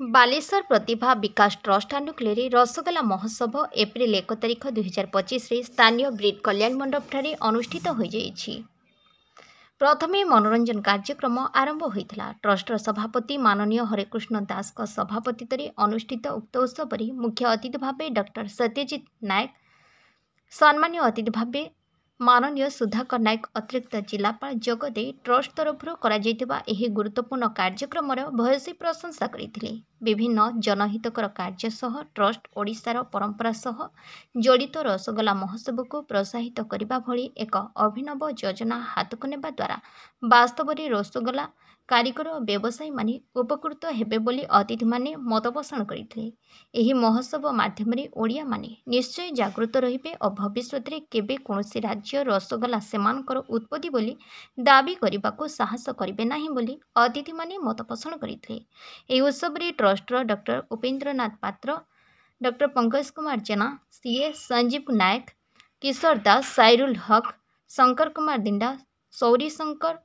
बालेश्वर प्रतिभा विकास trust आनुकूल्य rasgulla महोत्सव April 1 तारिख 2025 स्थानीय ब्रिड कल्याण मंडप ठारे अनुष्ठित हो जाइछि। प्रथमे मनोरंजन कार्यक्रम आरंभ होता। ट्रस्टर सभापति माननीय हरेकृष्ण दास सभापति अनुष्ठित उक्त उत्सव मुख्य अतिथि भाव डॉक्टर सत्यजित नायक, सम्मानीय अतिथि भाव माननीय सुधाकर नायक अतिरिक्त जिलापाल जोगदे ट्रस्ट तरफ गुरुत्वपूर्ण कार्यक्रम भयसी प्रशंसा करते। विभिन्न जनहितकर कार्य सह ट्रस्ट ओडिशार परंपरा सह जड़ित रसगोला महोत्सव को प्रोत्साहित करने भली एक अभिनव योजना हाथ को नेबा द्वारा वास्तव में रसगोला कारीगर और व्यवसायी माने उपकृत हेबे बोली अतिथि माने मत पोषण करते। एही महोत्सव माध्यम ओडिया माने निश्चय जागृत रहिबे और भविष्य में केबे कौनसी राज्य रसगोला सेमानकर उत्पत्ति बोली दाबी करने को साहस करिबे नाही बोली अतिथि माने मत पोषण करते। एही उत्सव रे ट्रस्टर डॉक्टर उपेन्द्रनाथ पात्र, डॉक्टर पंकज कुमार जेना, सीए संजीव नायक, किशोर दास, साइरुल हक, शंकर कुमार दिंडा, सौरी शंकर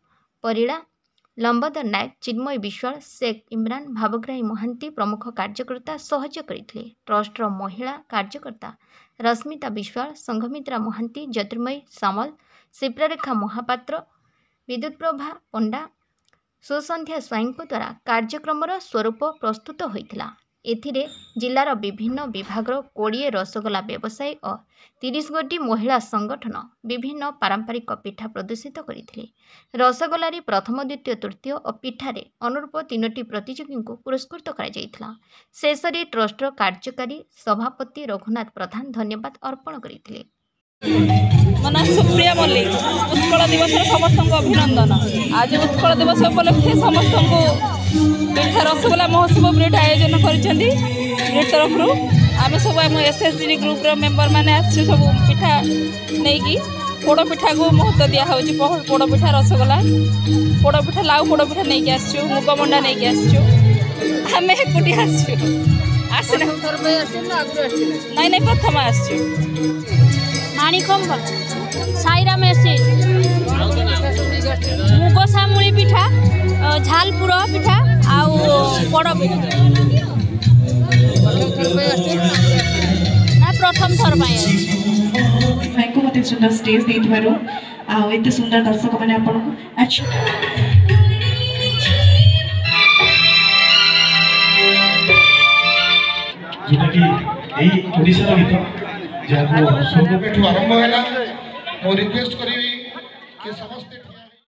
परिड़ा, लंबोदर नायक, चिन्मय विश्वाल, शेख इमरान, भावग्राही महांती प्रमुख कार्यकर्ता सहयोग करते। ट्रस्टर महिला कार्यकर्ता रश्मिता विश्वाल, संघमित्रा महांती, ज्योतिर्मयी सामल, शिप्रारेखा महापात्र, विद्युत प्रभा पंडा, सुसंध्या स्वाईं द्वारा कार्यक्रम स्वरूप प्रस्तुत होता। एथिरे जिलार विभिन्न विभागर 20 रसगोला व्यवसायी और 30 गोटी महिला संगठन विभिन्न पारंपरिक पिठा प्रदर्शित करते। रसगोलारी प्रथम, द्वितीय, तृतीय और पिठारे अनुरूप 3टी प्रतियोगी को पुरस्कृत करा। शेष ट्रस्टर कार्यकारी सभापति रघुनाथ प्रधान धन्यवाद अर्पण करते। मना सुप्रिया मल्लिक, उत्कल दिवस समस्त अभिनंदन। आज उत्कल दिवस उपलक्षे समस्त पिठा रसगोला महोत्सव ब्रिड आयोजन कर तरफ आम सब आम एसएसजी ग्रुप मेम्बर मैंने सब पिठा नहीं पोड़ पिठा को महत्व दिखाई। पोड़ पिठा रसगोला पोड़ पिठा लाउ पोड़ पिठा नहीं आसचु, मुग मंडा नहीं आसचु, आम एकुटी आसना नहीं नहीं प्रथम आसचु माणिकम साईराम एसी मुग सामुली पिठा, झालपुर पिठा आउ बड़ पिठा ना प्रथम थर को मत सुंदर स्टेज देइथबारो आ एते सुंदर दर्शक माने आपन को जेटा कि एई ओडिसा रो गीत जाको सोगठु आरंभ हैला। मो रिक्वेस्ट करी